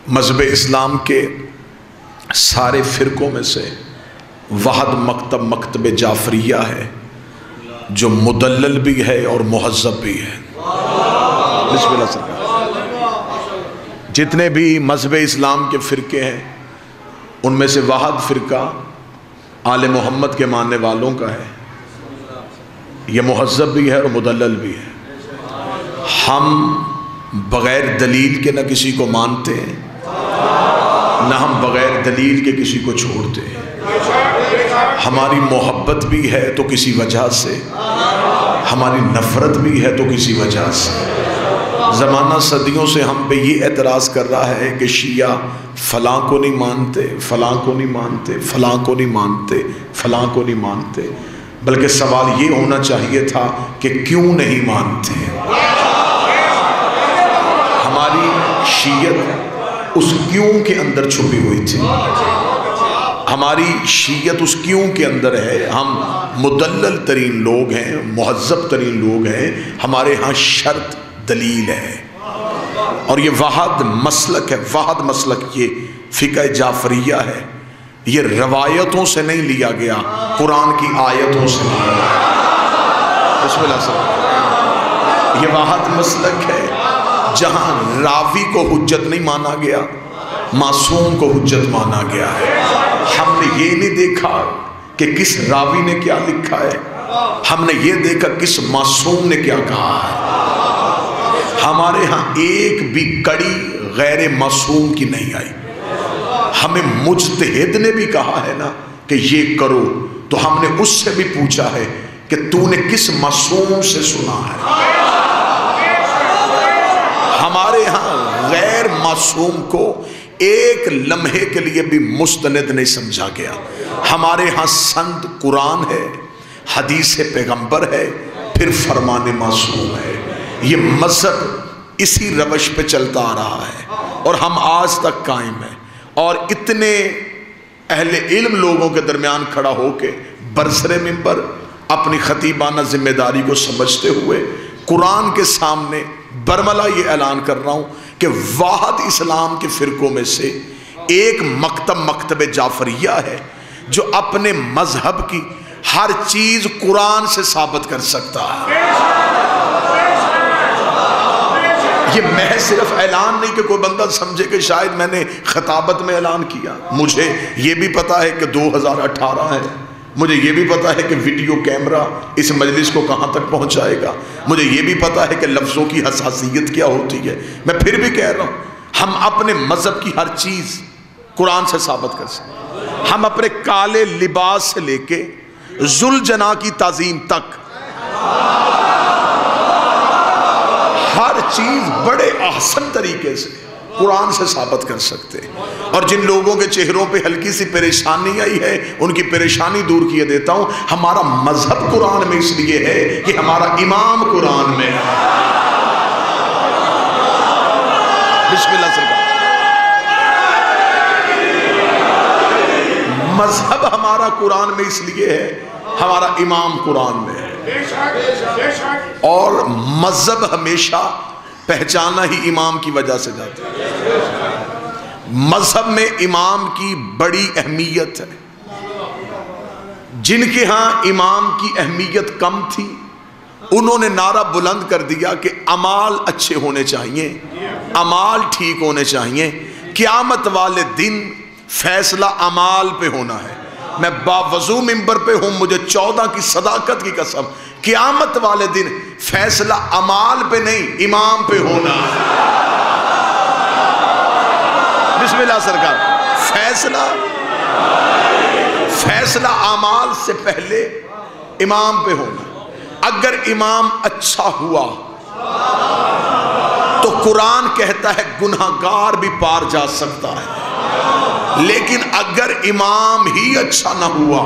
مذہب اسلام کے سارے فرقوں میں سے واحد مکتب مکتب جعفریہ ہے جو مدلل بھی ہے اور مہذب بھی ہے۔ بسم اللہ سرکار۔ جتنے بھی مذہب اسلام کے فرقے ہیں ان میں سے واحد فرقہ آل محمد کے ماننے والوں کا ہے، یہ مہذب بھی ہے اور مدلل بھی ہے۔ ہم بغیر دلیل کے نہ کسی کو مانتے ہیں، نہ ہم بغیر دلیل کے کسی کو چھوڑتے ہیں۔ ہماری محبت بھی ہے تو کسی وجہ سے، ہماری نفرت بھی ہے تو کسی وجہ سے۔ زمانہ صدیوں سے ہم پہ یہ اعتراض کر رہا ہے کہ شیعہ فلاں کو نہیں مانتے، فلاں کو نہیں مانتے، فلاں کو نہیں مانتے، فلاں کو نہیں مانتے، بلکہ سوال یہ ہونا چاہیے تھا کہ کیوں نہیں مانتے۔ ہماری شیعت اس کیوں کے اندر چھپی ہوئی تھی، ہماری شیعت اس کیوں کے اندر ہے۔ ہم مدلل ترین لوگ ہیں، مہذب ترین لوگ ہیں، ہمارے ہاں شرط دلیل ہے، اور یہ واحد مسلک ہے۔ واحد مسلک یہ فقہ جعفریہ ہے، یہ روایتوں سے نہیں لیا گیا، قرآن کی آیتوں سے لیا گیا۔ بسم اللہ سر۔ یہ واحد مسلک ہے جہاں راوی کو حجت نہیں مانا گیا، معصوم کو حجت مانا گیا ہے۔ ہم نے یہ نہیں دیکھا کہ کس راوی نے کیا لکھا ہے، ہم نے یہ دیکھا کس معصوم نے کیا کہا ہے۔ ہمارے ہاں ایک بھی کڑی غیر معصوم کی نہیں آئی۔ ہمیں مجتہد نے بھی کہا ہے نا کہ یہ کرو، تو ہم نے اس سے بھی پوچھا ہے کہ تو نے کس معصوم سے سنا ہے۔ ہمارے ہاں غیر معصوم کو ایک لمحے کے لیے بھی مستند نہیں سمجھا گیا۔ ہمارے ہاں سند قرآن ہے، حدیث پیغمبر ہے، پھر فرمان معصوم ہے۔ یہ مذہب اسی روش پہ چلتا آ رہا ہے اور ہم آج تک قائم ہیں، اور اتنے اہل علم لوگوں کے درمیان کھڑا ہو کے برسر منبر اپنی خطیبانہ ذمہ داری کو سمجھتے ہوئے قرآن کے سامنے برملا یہ اعلان کر رہا ہوں کہ واحد اسلام کے فرقوں میں سے ایک مکتب مکتب جعفریہ ہے جو اپنے مذہب کی ہر چیز قرآن سے ثابت کر سکتا ہے۔ یہ محض صرف اعلان نہیں کہ کوئی بندہ سمجھے کہ شاید میں نے خطابت میں اعلان کیا۔ مجھے یہ بھی پتا ہے کہ 2018 ہے، مجھے یہ بھی پتا ہے کہ ویڈیو کیمرہ اس مجلس کو کہاں تک پہنچائے گا، مجھے یہ بھی پتا ہے کہ لفظوں کی حساسیت کیا ہوتی ہے۔ میں پھر بھی کہہ رہا ہوں، ہم اپنے مذہب کی ہر چیز قرآن سے ثابت کر سکتے ہیں۔ ہم اپنے کالے لباس سے لے کے ذوالجناح کی تعظیم تک ہر چیز بڑے احسن طریقے سے قرآن سے ثابت کر سکتے ہیں۔ اور جن لوگوں کے چہروں پہ ہلکی سی پریشانی آئی ہے ان کی پریشانی دور کیے دیتا ہوں۔ ہمارا مذہب قرآن میں اس لیے ہے کہ ہمارا امام قرآن میں ہے۔ بسم اللہ سرکار۔ مذہب ہمارا قرآن میں اس لیے ہے، ہمارا امام قرآن میں ہے، اور مذہب ہمیشہ پہچانا ہی امام کی وجہ سے جاتا ہے۔ مذہب میں امام کی بڑی اہمیت ہے۔ جن کے ہاں امام کی اہمیت کم تھی انہوں نے نعرہ بلند کر دیا کہ اعمال اچھے ہونے چاہیے، اعمال ٹھیک ہونے چاہیے، قیامت والے دن فیصلہ اعمال پہ ہونا ہے۔ میں باوضو منبر پہ ہوں، مجھے 14 کی صداقت کی قسم، قیامت والے دن فیصلہ اعمال پہ نہیں امام پہ ہونا ہے۔ بسم اللہ سرکار۔ فیصلہ اعمال سے پہلے امام پہ ہونا۔ اگر امام اچھا ہوا تو قرآن کہتا ہے گناہگار بھی پار جا سکتا ہے، لیکن اگر امام ہی اچھا نہ ہوا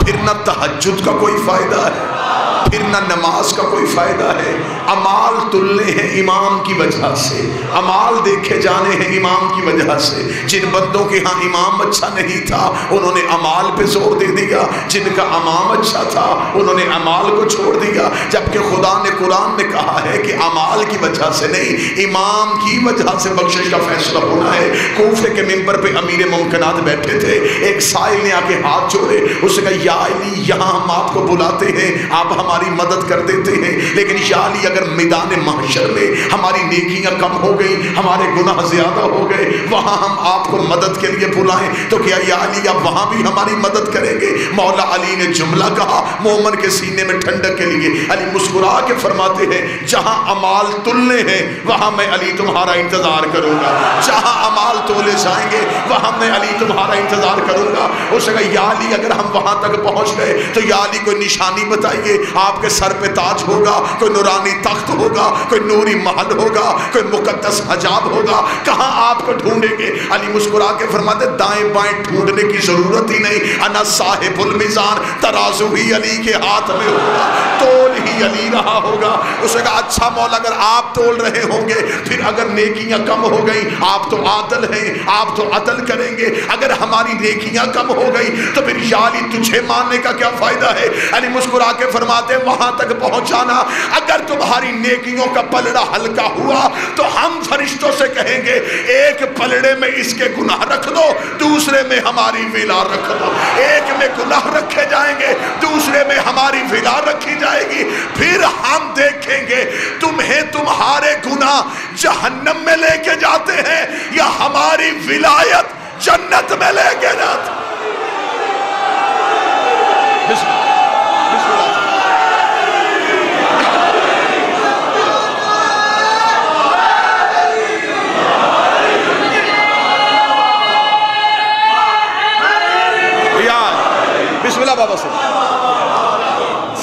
پھر نہ تہجد کا کوئی فائدہ ہے، پھر نہ نماز کا کوئی فائدہ ہے۔ اعمال تلنے ہیں امام کی وجہ سے، اعمال دیکھے جانے ہیں امام کی وجہ سے۔ جن بندوں کے ہاں امام اچھا نہیں تھا انہوں نے اعمال پہ زور دے دیا، جن کا امام اچھا تھا انہوں نے اعمال کو چھوڑ دیا، جبکہ خدا نے قرآن میں کہا ہے کہ اعمال کی وجہ سے نہیں، امام کی وجہ سے بخشش کا فیصلہ ہونا ہے۔ کوفے کے منبر پہ امیر ممکنات بیٹھے تھے، ایک سائل نے آ کے ہاتھ جوڑے، اس نے کہا یا علی یہاں ہم آپ کو بلاتے ہیں، آپ ہماری مدد کر دیتے ہیں، لیکن یا علی اگر میدان محشر میں ہماری نیکیاں کم ہو گئی، ہمارے گناہ زیادہ ہو گئے، وہاں ہم آپ کو مدد کے لیے بلائیں تو کیا یا علی آپ وہاں بھی ہماری مدد کریں گے؟ مولا علی نے جملہ کہا مومن کے سینے میں ٹھنڈک کے لیے۔ علی مسکرا کے فرماتے ہیں جہاں اعمال تلنے ہیں وہاں میں علی تمہارا انتظار کروں گا، جہاں اعمال تولے جائیں گے وہاں میں علی تمہارا انتظار کروں گا۔ اس نے کہا یا علی اگر ہم وہاں تک پہنچ گئے تو یا علی کوئی نشانی بتائیے، آپ کے سر پہ تاج ہوگا، کوئی نورانی تخت ہوگا، کوئی نوری محل ہوگا، کوئی مقدس حجاب ہوگا، کہاں آپ کو ڈھونڈیں گے؟ علی مسکرا کے فرماتے دائیں بائیں ڈھونڈنے کی ضرورت ہی نہیں، انا صاحب المیزان، ترازو ہی علی کے ہاتھ میں ہوگا، تول ہی علی رہا ہوگا۔ اس نے کہا اچھا مولا اگر آپ تول رہے ہوں گے پھر اگر نیکیاں کم ہو گئی، آپ تو عادل ہیں، آپ تو عدل کریں گے، اگر ہماری نیکیاں کم ہو گئی تو پھر یا علی تجھے ماننے کا کیا فائدہ ہے؟ علی مسکرا کے فرماتے وہاں تک پہنچانا، اگر تمہاری نیکیوں کا پلڑا ہلکا ہوا تو ہم فرشتوں سے کہیں گے ایک پلڑے میں اس کے گناہ رکھ دو، دوسرے میں ہماری ولا رکھ دو، ایک میں گناہ رکھے جائیں گے دوسرے میں ہماری ولا رکھی جائے گی، پھر ہم دیکھیں گے تمہیں تمہارے گناہ جہنم میں لے کے جاتے ہیں یا ہماری ولایت جنت میں لے کے جاتے ہیں۔ بسم اللہ بسم اللہ بابا سے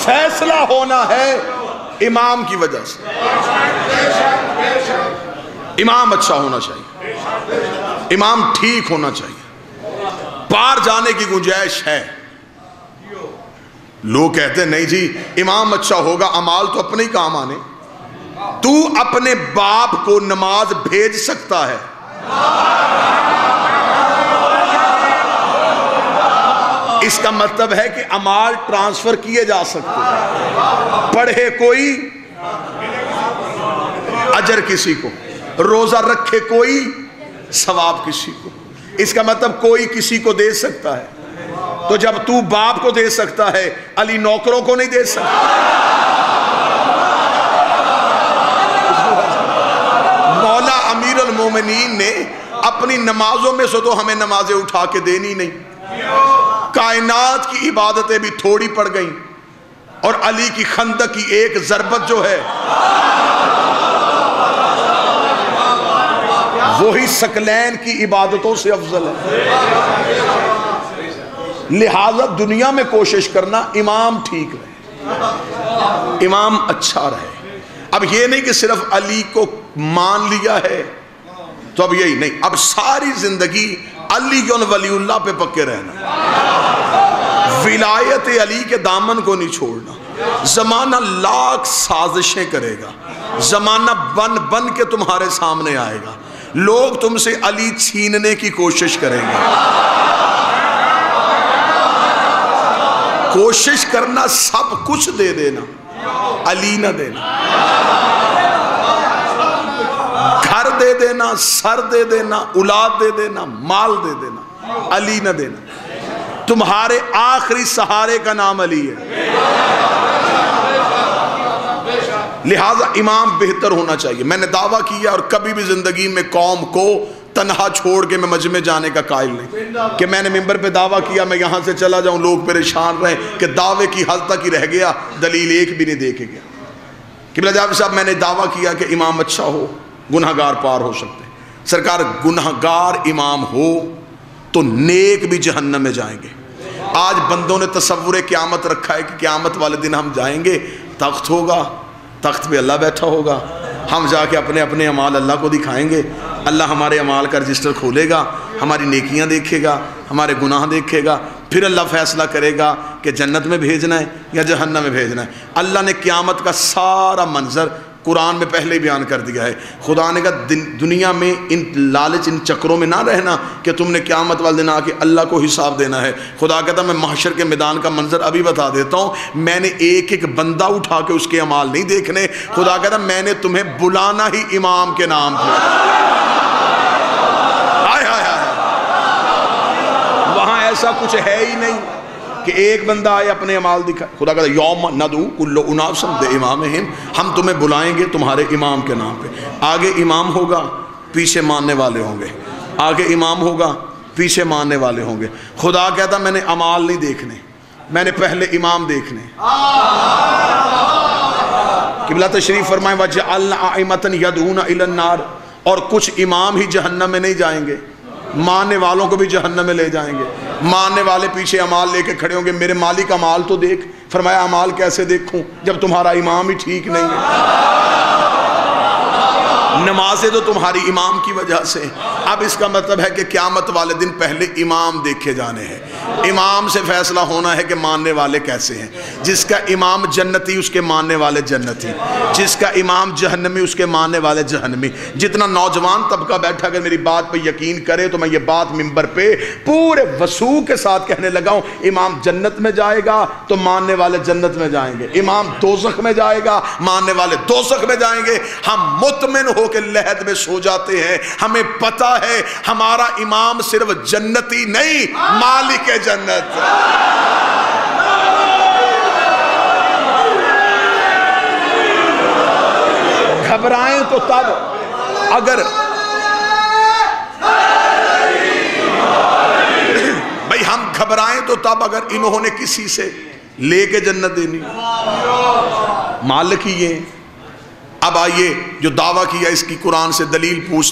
فیصلہ ہونا ہے امام کی وجہ سے، امام اچھا ہونا چاہیے، امام ٹھیک ہونا چاہیے، پار جانے کی گنجائش ہے۔ لوگ کہتے ہیں نہیں جی امام اچھا ہوگا اعمال تو اپنے ہی کام آنے، تو اپنے باپ کو نماز بھیج سکتا ہے، اس کا مطلب ہے کہ اعمال ٹرانسفر کیے جا سکتے، پڑھے کوئی اجر کسی کو، روزہ رکھے کوئی ثواب کسی کو، اس کا مطلب کوئی کسی کو دے سکتا ہے۔ تو جب تو باپ کو دے سکتا ہے علی نوکروں کو نہیں دے سکتا۔ مولا امیر المومنین نے اپنی نمازوں میں سے تو ہمیں نمازیں اٹھا کے دینی نہیں، کائنات کی عبادتیں بھی تھوڑی پڑ گئیں، اور علی کی خندق کی ایک ضربت جو ہے وہی ثقلین کی عبادتوں سے افضل ہے۔ لہذا دنیا میں کوشش کرنا امام ٹھیک رہے، امام اچھا رہے۔ اب یہ نہیں کہ صرف علی کو مان لیا ہے تو اب یہی نہیں، اب ساری زندگی علی ولی اللہ پہ پکے رہنا، ولایت علی کے دامن کو نہیں چھوڑنا۔ زمانہ لاکھ سازشیں کرے گا، زمانہ بن بن کے تمہارے سامنے آئے گا، لوگ تم سے علی چھیننے کی کوشش کریں گے، کوشش کرنا سب کچھ دے دینا، علی نہ دینا، گھر دے دینا، سر دے دینا، اولاد دے دینا، مال دے دینا، علی نہ دینا۔ تمہارے آخری سہارے کا نام علی ہے، لہذا امام بہتر ہونا چاہیے۔ میں نے دعویٰ کیا اور کبھی بھی زندگی میں قوم کو تنہا چھوڑ کے میں مجمع جانے کا قائل نہیں کہ میں نے ممبر پہ دعویٰ کیا میں یہاں سے چلا جاؤں لوگ پریشان رہیں کہ دعوے کی حد تک ہی رہ گیا، دلیل ایک بھی نہیں دے کے گیا۔ قبلہ جابر صاحب میں نے دعویٰ کیا کہ امام اچھا ہو گناہگار پار ہو سکتے ہیں، سرکار گناہگار امام ہو تو نیک بھی جہنم میں جائیں گے۔ آج بندوں نے تصور قیامت رکھا ہے کہ قیامت والے دن ہم جائیں گے، تخت ہوگا، تخت پہ اللہ بیٹھا ہوگا، ہم جا کے اپنے اپنے اعمال اللہ کو دکھائیں گے، اللہ ہمارے اعمال کا رجسٹر کھولے گا، ہماری نیکیاں دیکھے گا، ہمارے گناہ دیکھے گا، پھر اللہ فیصلہ کرے گا کہ جنت میں بھیجنا ہے یا جہنم میں بھیجنا ہے۔ اللہ نے قیامت کا سارا منظر قرآن میں پہلے ہی بیان کر دیا ہے۔ خدا نے کہا دنیا میں ان لالچ ان چکروں میں نہ رہنا کہ تم نے قیامت والے دن آ کے اللہ کو حساب دینا ہے۔ خدا کہتا میں محشر کے میدان کا منظر ابھی بتا دیتا ہوں، میں نے ایک ایک بندہ اٹھا کے اس کے اعمال نہیں دیکھنے۔ خدا کہتا میں نے تمہیں بلانا ہی امام کے نام پہ۔ وہاں ایسا کچھ ہے ہی نہیں کہ ایک بندہ آئے اپنے اعمال دکھائے۔ خدا کہتا یوم ندعو کل اناس بامامہم، ہم تمہیں بلائیں گے تمہارے امام کے نام پہ۔ آگے امام ہوگا، پیچھے ماننے والے ہوں گے، آگے امام ہوگا، پیچھے ماننے والے ہوں گے۔ خدا کہتا میں نے اعمال نہیں دیکھنے، میں نے پہلے امام دیکھنے۔ قبلہ تشریف فرمائیں وَجَعَلْنَا أَئِمَّةً يَدْعُونَ إِلَى النَّارِ، اور کچھ امام ہی جہنم میں نہیں جائیں گے، ماننے والوں کو بھی جہنم میں لے جائیں گے۔ ماننے والے پیچھے اعمال لے کے کھڑے ہوں گے، میرے مالک اعمال تو دیکھ۔ فرمایا اعمال کیسے دیکھوں جب تمہارا امام ہی ٹھیک نہیں ہے؟ نمازیں تو تمہاری امام کی وجہ سے۔ اب اس کا مطلب ہے کہ قیامت والے دن پہلے امام دیکھے جانے ہیں، امام سے فیصلہ ہونا ہے کہ ماننے والے کیسے ہیں۔ جس کا امام جنتی اس کے ماننے والے جنتی، جس کا امام جہنمی اس کے ماننے والے جہنمی۔ جتنا نوجوان طبقہ بیٹھا اگر میری بات پہ یقین کرے تو میں یہ بات منبر پہ پورے وثوق کے ساتھ کہنے لگا ہوں، امام جنت میں جائے گا تو ماننے والے جنت میں جائیں گے، امام دوزخ میں جائے گا ماننے والے دوزخ میں جائیں گے۔ ہم مطمئن ہو کے لحد میں سو جاتے ہیں، ہمیں پتہ ہے ہمارا امام صرف جنتی نہیں، مالک جنت۔ گھبرائیں تو تب اگر بھئی ہم گھبرائیں تو تب اگر انہوں نے کسی سے لے کے جنت دینی، مالک ہی یہ۔ اب آئیے جو دعویٰ کیا اس کی قرآن سے دلیل پوچھ